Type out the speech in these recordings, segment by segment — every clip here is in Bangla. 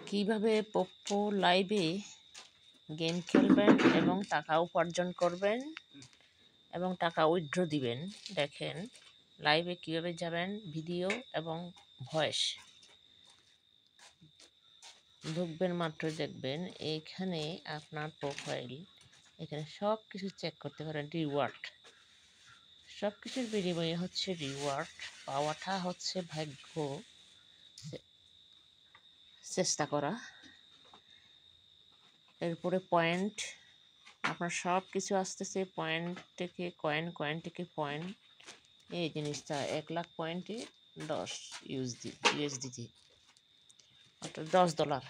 কিভাবে পোপ্পো লাইভে গেম খেলবেন এবং টাকা উপার্জন করবেন এবং টাকা উইথড্র দিবেন। দেখেন লাইভে কিভাবে যাবেন, ভিডিও এবং ভয়েস ঢুকবেন মাত্র দেখবেন এইখানে আপনার প্রোফাইল, এখানে সব কিছু চেক করতে পারেন। রিওয়ার্ড, সব কিছুর বিনিময়ে হচ্ছে রিওয়ার্ড পাওয়াটা হচ্ছে ভাগ্য, চেষ্টা করা। এরপরে পয়েন্ট, আপনার সব কিছু আসতেছে পয়েন্ট থেকে কয়েন, কয়েন থেকে পয়েন্ট। এই জিনিসটা 1,00,000 পয়েন্টে 10 ইউএসডিটি, অর্থাৎ $10।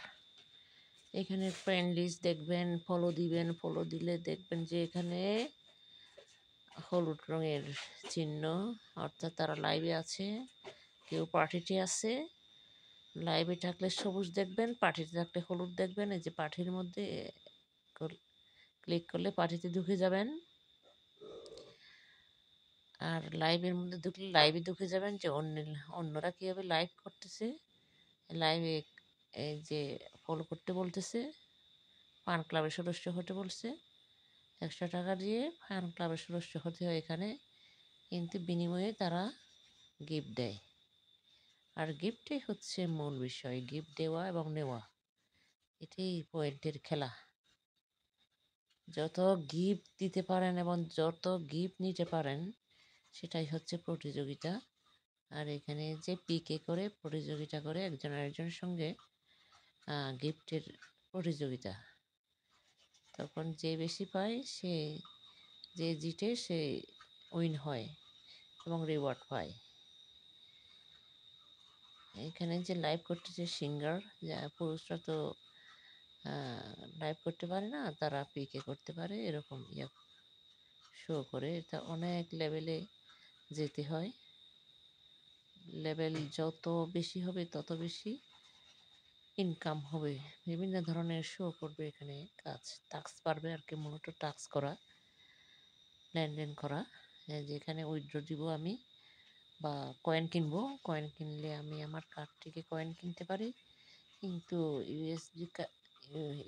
এখানে ফ্রেন্ড লিস্ট দেখবেন, ফলো দিবেন। ফলো দিলে দেখবেন যে এখানে হলুদ রঙের চিহ্ন, অর্থাৎ তারা লাইভে আছে। কেউ পার্টিতে আছে, লাইভে থাকলে সবুজ দেখবেন, পার্টিতে থাকলে হলুদ দেখবেন। এই যে পার্টির মধ্যে ক্লিক করলে পার্টিতে ঢুকে যাবেন, আর লাইভের মধ্যে ঢুকলে লাইভে ঢুকে যাবেন যে অন্যরা কীভাবে লাইভ করতেছে। লাইভে এই যে ফলো করতে বলতেছে, ফান ক্লাবের সদস্য হতে বলছে, 100 টাকা দিয়ে ফান ক্লাবের সদস্য হতে হয় এখানে, কিন্তু বিনিময়ে তারা গিফট দেয়। আর গিফটই হচ্ছে মূল বিষয়, গিফট দেওয়া এবং নেওয়া, এটাই পয়েন্টের খেলা। যত গিফট দিতে পারেন এবং যত গিফট নিতে পারেন সেটাই হচ্ছে প্রতিযোগিতা। আর এখানে যে পিকে করে প্রতিযোগিতা করে একজন আরেকজনের সঙ্গে গিফটের প্রতিযোগিতা, তখন যে বেশি পায় সে, যে জিতে সে উইন হয় এবং রিওয়ার্ড পায়। এখানে যে লাইভ করতেছে সিঙ্গার, পুরুষরা তো লাইভ করতে পারে না, তারা পিকে করতে পারে, এরকম শো করে। এটা অনেক লেভেলে যেতে হয়, লেভেল যত বেশি হবে তত বেশি ইনকাম হবে। বিভিন্ন ধরনের শো করবে এখানে, টাস্ক পারবে আর কি, মূলত টাস্ক করা, লেনদেন করা। যেখানে উইথড্র দিব আমি বা কয়েন কিনবো, কয়েন কিনলে আমি আমার কার্ড থেকে কয়েন কিনতে পারি, কিন্তু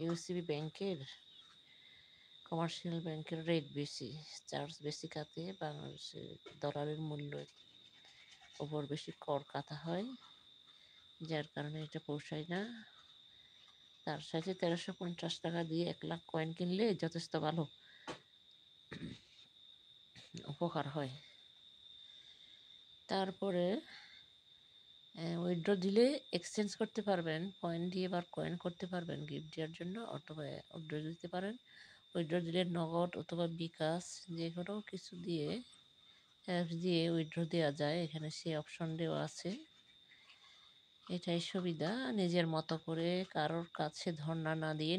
ইউসিবি ব্যাংকের, কমার্শিয়াল ব্যাংকের রেট বেশি, চার্জ বেশি কাটে, বাংলাদেশের ডলারের মূল্যের ওপর বেশি কর কাটা হয়, যার কারণে এটা পোষায় না। তার সাথে 1350 টাকা দিয়ে 1,00,000 কয়েন কিনলে যথেষ্ট ভালো উপকার হয়। তারপরে উইথড্র দিলে এক্সচেঞ্জ করতে পারবেন, পয়েন্ট দিয়ে বা কয়েন করতে পারবেন গিফট দেওয়ার জন্য, অথবা উইথড্র দিতে পারেন। উইথড্র দিলে নগদ অথবা বিকাশ যে কোনো কিছু দিয়ে, অ্যাপস দিয়ে উইথড্র দেওয়া যায়। এখানে সে অপশন দেওয়া আছে, এটাই সুবিধা। নিজের মতো করে কারোর কাছে ধর্ণা না দিয়ে